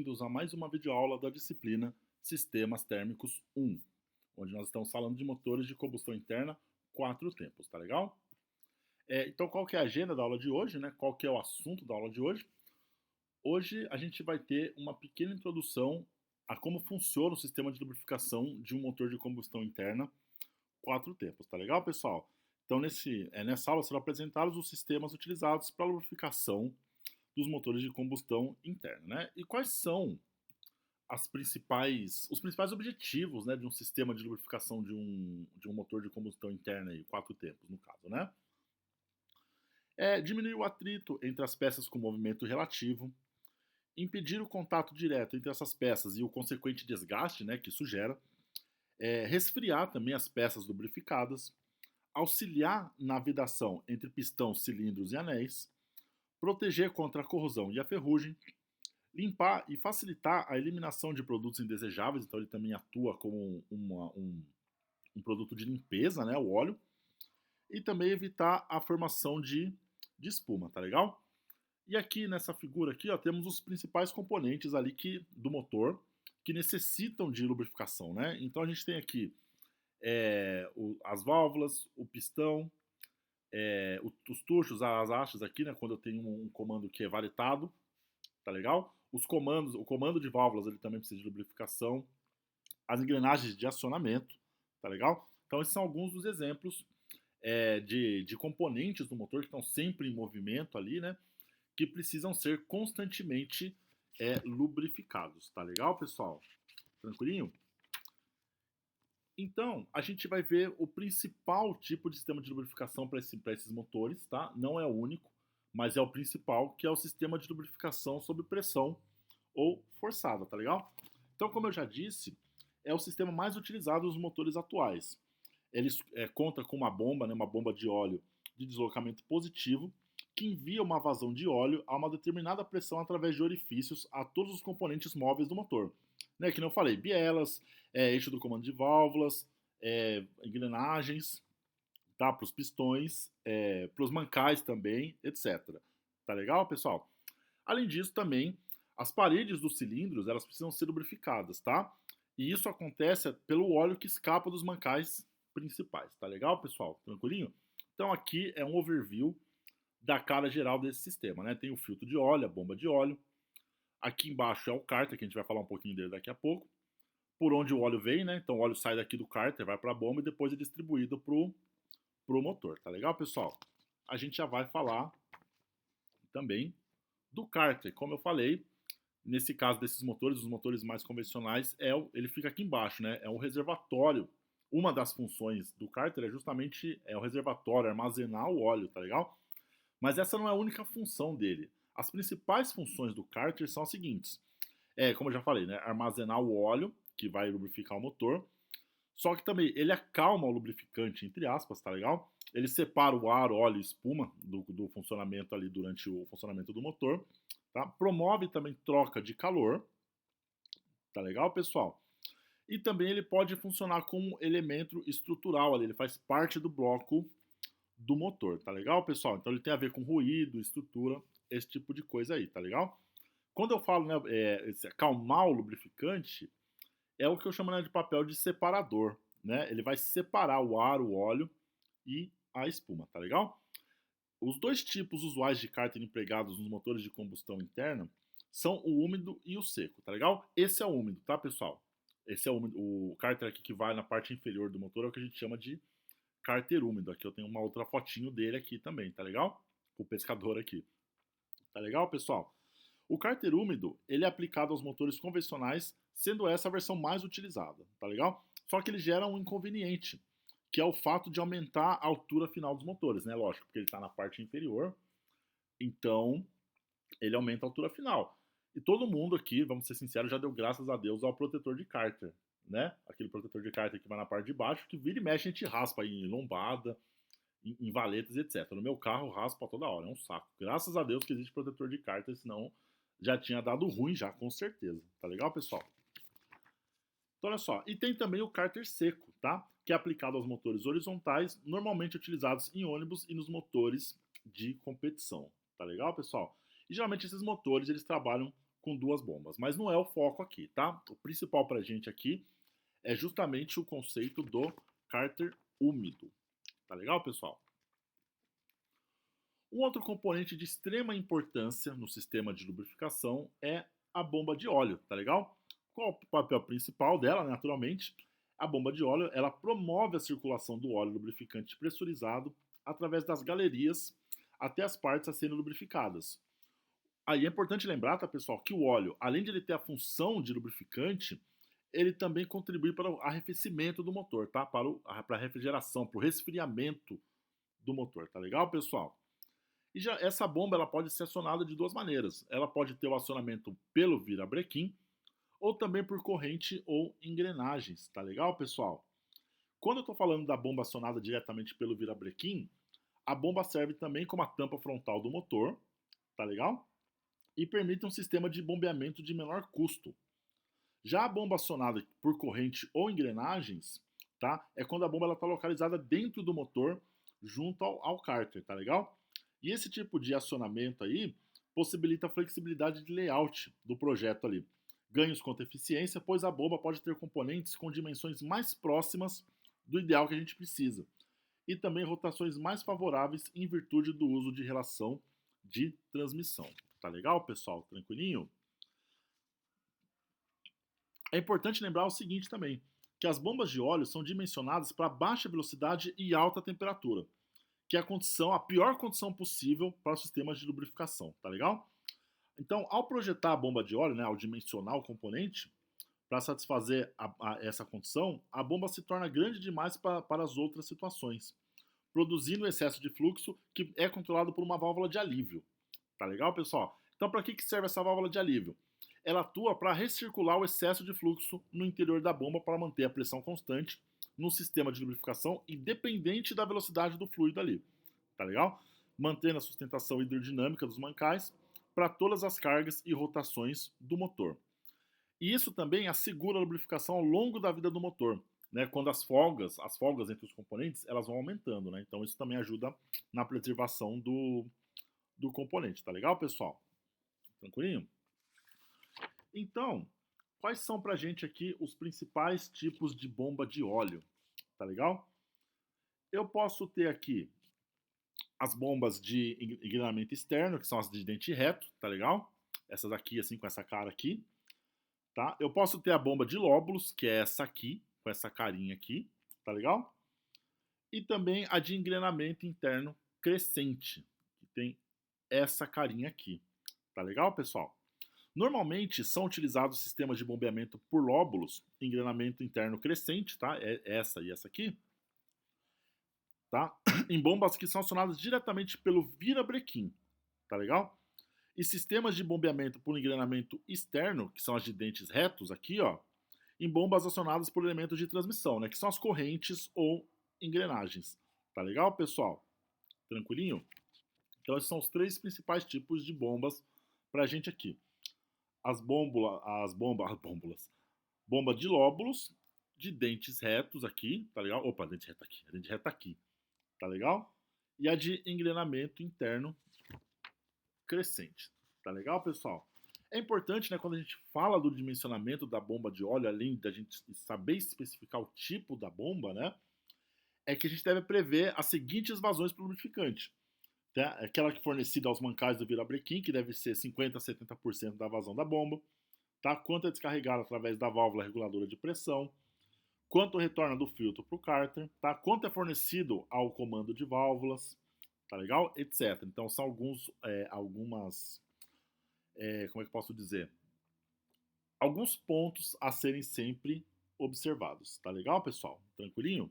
Bem-vindos a mais uma videoaula da disciplina Sistemas Térmicos 1, onde nós estamos falando de motores de combustão interna 4 tempos, tá legal? Então, qual que é a agenda da aula de hoje, né? Qual que é o assunto da aula de hoje? Hoje a gente vai ter uma pequena introdução a como funciona o sistema de lubrificação de um motor de combustão interna 4 tempos, tá legal, pessoal? Então, nessa aula serão apresentados os sistemas utilizados para a lubrificação dos motores de combustão interna, né? E quais são os principais objetivos, né, de um sistema de lubrificação de um motor de combustão interna aí, 4 tempos, no caso, né? É diminuir o atrito entre as peças com movimento relativo, impedir o contato direto entre essas peças e o consequente desgaste, né, que isso gera, resfriar também as peças lubrificadas, auxiliar na vedação entre pistões, cilindros e anéis, proteger contra a corrosão e a ferrugem, limpar e facilitar a eliminação de produtos indesejáveis, então ele também atua como um produto de limpeza, né, o óleo, e também evitar a formação de espuma, tá legal? E aqui nessa figura aqui, ó, temos os principais componentes ali do motor que necessitam de lubrificação, né? Então a gente tem aqui as válvulas, o pistão, os tuchos, as hastes aqui, né? Quando eu tenho um comando que é valetado, tá legal? O comando de válvulas ele também precisa de lubrificação, as engrenagens de acionamento, tá legal? Então esses são alguns dos exemplos de componentes do motor que estão sempre em movimento ali, né? Que precisam ser constantemente lubrificados, tá legal, pessoal? Tranquilinho? Então, a gente vai ver o principal tipo de sistema de lubrificação para esses motores, tá? Não é o único, mas é o principal, que é o sistema de lubrificação sob pressão ou forçada, tá legal? Então, como eu já disse, é o sistema mais utilizado nos motores atuais. Ele conta com uma bomba, né, uma bomba de óleo de deslocamento positivo, que envia uma vazão de óleo a uma determinada pressão através de orifícios a todos os componentes móveis do motor. Né, que não falei, bielas, eixo do comando de válvulas, engrenagens, tá? Para os pistões, para os mancais também, etc. Tá legal, pessoal? Além disso, também, as paredes dos cilindros, elas precisam ser lubrificadas, tá? E isso acontece pelo óleo que escapa dos mancais principais, tá legal, pessoal? Tranquilinho? Então aqui é um overview da cara geral desse sistema, né? Tem o filtro de óleo, a bomba de óleo. Aqui embaixo é o cárter, que a gente vai falar um pouquinho dele daqui a pouco. Por onde o óleo vem, né? Então o óleo sai daqui do cárter, vai para a bomba e depois é distribuído pro motor, tá legal, pessoal? A gente já vai falar também do cárter. Como eu falei, nesse caso desses motores, os motores mais convencionais, ele fica aqui embaixo, né? É um reservatório. Uma das funções do cárter é justamente o reservatório, armazenar o óleo, tá legal? Mas essa não é a única função dele. As principais funções do cárter são as seguintes. Como eu já falei, né? Armazenar o óleo, que vai lubrificar o motor. Só que também ele acalma o lubrificante, entre aspas, tá legal? Ele separa o ar, óleo e espuma do funcionamento ali durante o funcionamento do motor. Tá? Promove também troca de calor. Tá legal, pessoal? E também ele pode funcionar como elemento estrutural ali. Ele faz parte do bloco do motor, tá legal, pessoal? Então ele tem a ver com ruído, estrutura, esse tipo de coisa aí, tá legal? Quando eu falo, né, acalmar o lubrificante, é o que eu chamo, né, de papel de separador, né? Ele vai separar o ar, o óleo e a espuma, tá legal? Os dois tipos usuais de cárter empregados nos motores de combustão interna são o úmido e o seco, tá legal? Esse é o úmido, tá, pessoal? Esse é o úmido. O cárter aqui que vai na parte inferior do motor é o que a gente chama de cárter úmido. Aqui eu tenho uma outra fotinho dele aqui também, tá legal? O pescador aqui. Tá legal, pessoal? O cárter úmido, ele é aplicado aos motores convencionais, sendo essa a versão mais utilizada, tá legal? Só que ele gera um inconveniente, que é o fato de aumentar a altura final dos motores, né? Lógico, porque ele está na parte inferior, então ele aumenta a altura final. E todo mundo aqui, vamos ser sinceros, já deu graças a Deus ao protetor de cárter, né? Aquele protetor de cárter que vai na parte de baixo, que vira e mexe, a gente raspa em lombada, em valetas, etc. No meu carro, raspa toda hora, é um saco. Graças a Deus que existe protetor de cárter, senão já tinha dado ruim já, com certeza. Tá legal, pessoal? Então, olha só. E tem também o cárter seco, tá? Que é aplicado aos motores horizontais, normalmente utilizados em ônibus e nos motores de competição. Tá legal, pessoal? E geralmente esses motores, eles trabalham com duas bombas. Mas não é o foco aqui, tá? O principal pra gente aqui é justamente o conceito do cárter úmido. Tá legal, pessoal? Um outro componente de extrema importância no sistema de lubrificação é a bomba de óleo, tá legal? Qual o papel principal dela, naturalmente? A bomba de óleo, ela promove a circulação do óleo lubrificante pressurizado através das galerias até as partes a serem lubrificadas. Aí é importante lembrar, tá, pessoal, que o óleo, além de ele ter a função de lubrificante, ele também contribui para o arrefecimento do motor, tá? Para a refrigeração, para o resfriamento do motor, tá legal, pessoal? E já essa bomba ela pode ser acionada de duas maneiras. Ela pode ter o acionamento pelo virabrequim ou também por corrente ou engrenagens, tá legal, pessoal? Quando eu estou falando da bomba acionada diretamente pelo virabrequim, a bomba serve também como a tampa frontal do motor, tá legal? E permite um sistema de bombeamento de menor custo. Já a bomba acionada por corrente ou engrenagens, tá? É quando a bomba está localizada dentro do motor, junto ao cárter, tá legal? E esse tipo de acionamento aí possibilita a flexibilidade de layout do projeto ali. Ganhos quanto à eficiência, pois a bomba pode ter componentes com dimensões mais próximas do ideal que a gente precisa. E também rotações mais favoráveis em virtude do uso de relação de transmissão. Tá legal, pessoal? Tranquilinho? É importante lembrar o seguinte também, que as bombas de óleo são dimensionadas para baixa velocidade e alta temperatura, que é a pior condição possível para os sistemas de lubrificação, tá legal? Então, ao projetar a bomba de óleo, né, ao dimensionar o componente, para satisfazer essa condição, a bomba se torna grande demais para as outras situações, produzindo excesso de fluxo que é controlado por uma válvula de alívio. Tá legal, pessoal? Então, para que serve essa válvula de alívio? Ela atua para recircular o excesso de fluxo no interior da bomba para manter a pressão constante no sistema de lubrificação, independente da velocidade do fluido ali. Tá legal? Mantendo a sustentação hidrodinâmica dos mancais para todas as cargas e rotações do motor. E isso também assegura a lubrificação ao longo da vida do motor, né? Quando as folgas entre os componentes, elas vão aumentando, né? Então isso também ajuda na preservação do componente, tá legal, pessoal? Tranquilinho? Então, quais são pra gente aqui os principais tipos de bomba de óleo, tá legal? Eu posso ter aqui as bombas de engrenamento externo, que são as de dente reto, tá legal? Essas aqui, assim, com essa cara aqui, tá? Eu posso ter a bomba de lóbulos, que é essa aqui, com essa carinha aqui, tá legal? E também a de engrenamento interno crescente, que tem essa carinha aqui, tá legal, pessoal? Normalmente são utilizados sistemas de bombeamento por lóbulos, engrenamento interno crescente, tá? É essa e essa aqui, tá? Em bombas que são acionadas diretamente pelo virabrequim, tá legal? E sistemas de bombeamento por engrenamento externo, que são as de dentes retos aqui, ó, em bombas acionadas por elementos de transmissão, né, que são as correntes ou engrenagens. Tá legal, pessoal? Tranquilinho? Então esses são os três principais tipos de bombas pra gente aqui. As bombulas. Bomba de lóbulos, de dentes retos aqui, tá legal? Opa, dente reto aqui, a dente reta aqui, tá legal? E a de engrenamento interno crescente, tá legal, pessoal? É importante, né, quando a gente fala do dimensionamento da bomba de óleo, além da gente saber especificar o tipo da bomba, né, é que a gente deve prever as seguintes vazões para o lubrificante. Tá? Aquela que é fornecida aos mancais do virabrequim, que deve ser 50 a 70% da vazão da bomba, tá? Quanto é descarregado através da válvula reguladora de pressão, quanto retorna do filtro para o cárter, tá? Quanto é fornecido ao comando de válvulas, tá legal? Etc. Então são algumas, como é que eu posso dizer? Alguns pontos a serem sempre observados, tá legal, pessoal? Tranquilinho?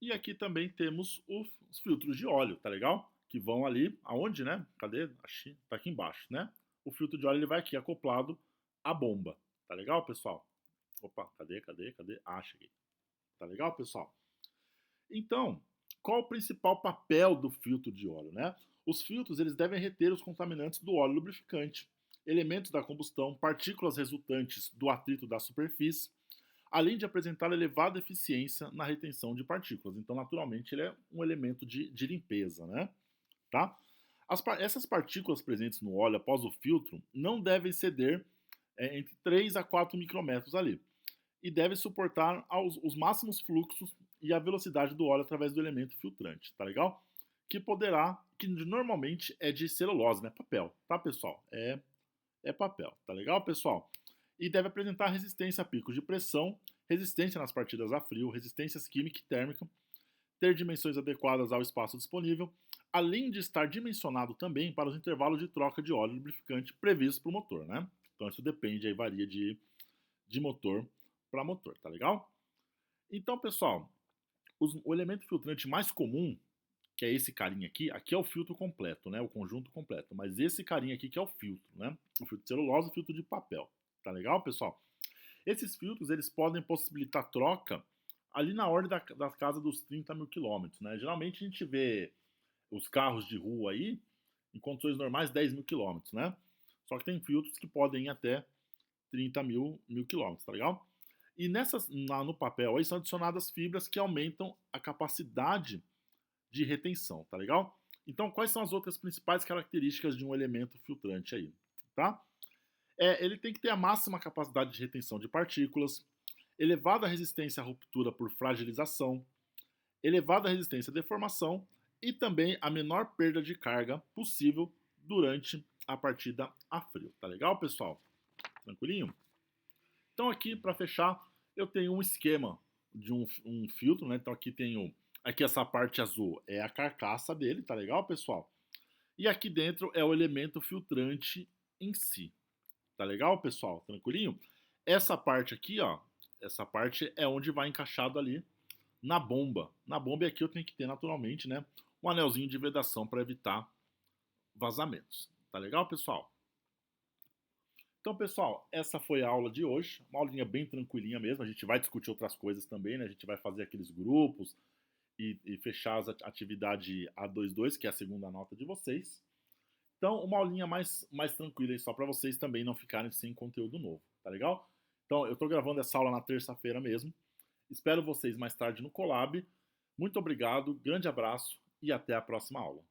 E aqui também temos os filtros de óleo, tá legal? Que vão ali, aonde, né? Cadê? Achei, tá aqui embaixo, né? O filtro de óleo ele vai aqui acoplado à bomba, tá legal, pessoal? Opa, cadê? Ah, cheguei. Tá legal, pessoal? Então, qual o principal papel do filtro de óleo, né? Os filtros eles devem reter os contaminantes do óleo lubrificante, elementos da combustão, partículas resultantes do atrito da superfície, além de apresentar elevada eficiência na retenção de partículas. Então, naturalmente, ele é um elemento de limpeza, né? Tá? Essas partículas presentes no óleo após o filtro não devem ceder entre 3 a 4 micrômetros ali e deve suportar os máximos fluxos e a velocidade do óleo através do elemento filtrante, tá legal? Que normalmente é de celulose, né? Papel, tá, pessoal? É papel, tá legal, pessoal? E deve apresentar resistência a picos de pressão, resistência nas partidas a frio, resistências química e térmica, ter dimensões adequadas ao espaço disponível, além de estar dimensionado também para os intervalos de troca de óleo lubrificante previstos para o motor, né? Então isso depende, aí varia de motor para motor, tá legal? Então, pessoal, o elemento filtrante mais comum, que é esse carinha aqui é o filtro completo, né? O conjunto completo. Mas esse carinha aqui que é o filtro, né? O filtro de celulose e o filtro de papel. Tá legal, pessoal? Esses filtros, eles podem possibilitar troca ali na ordem da casa dos 30 mil quilômetros, né? Geralmente a gente vê os carros de rua aí, em condições normais, 10 mil quilômetros, né? Só que tem filtros que podem ir até 30 mil quilômetros, tá legal? E no papel aí são adicionadas fibras que aumentam a capacidade de retenção, tá legal? Então, quais são as outras principais características de um elemento filtrante aí, tá? Ele tem que ter a máxima capacidade de retenção de partículas, elevada resistência à ruptura por fragilização, elevada resistência à deformação e também a menor perda de carga possível durante a partida a frio. Tá legal, pessoal? Tranquilinho? Então aqui, para fechar, eu tenho um esquema de um filtro, né? Então aqui tenho... Aqui essa parte azul é a carcaça dele, tá legal, pessoal? E aqui dentro é o elemento filtrante em si. Tá legal, pessoal? Tranquilinho? Essa parte aqui, ó, essa parte é onde vai encaixado ali na bomba. Na bomba aqui eu tenho que ter naturalmente, né, um anelzinho de vedação para evitar vazamentos. Tá legal, pessoal? Então, pessoal, essa foi a aula de hoje. Uma aulinha bem tranquilinha mesmo. A gente vai discutir outras coisas também, né? A gente vai fazer aqueles grupos e fechar as atividade A22, que é a segunda nota de vocês. Então, uma aulinha mais tranquila aí, só para vocês também não ficarem sem conteúdo novo, tá legal? Então, eu estou gravando essa aula na terça-feira mesmo. Espero vocês mais tarde no Colab. Muito obrigado, grande abraço e até a próxima aula.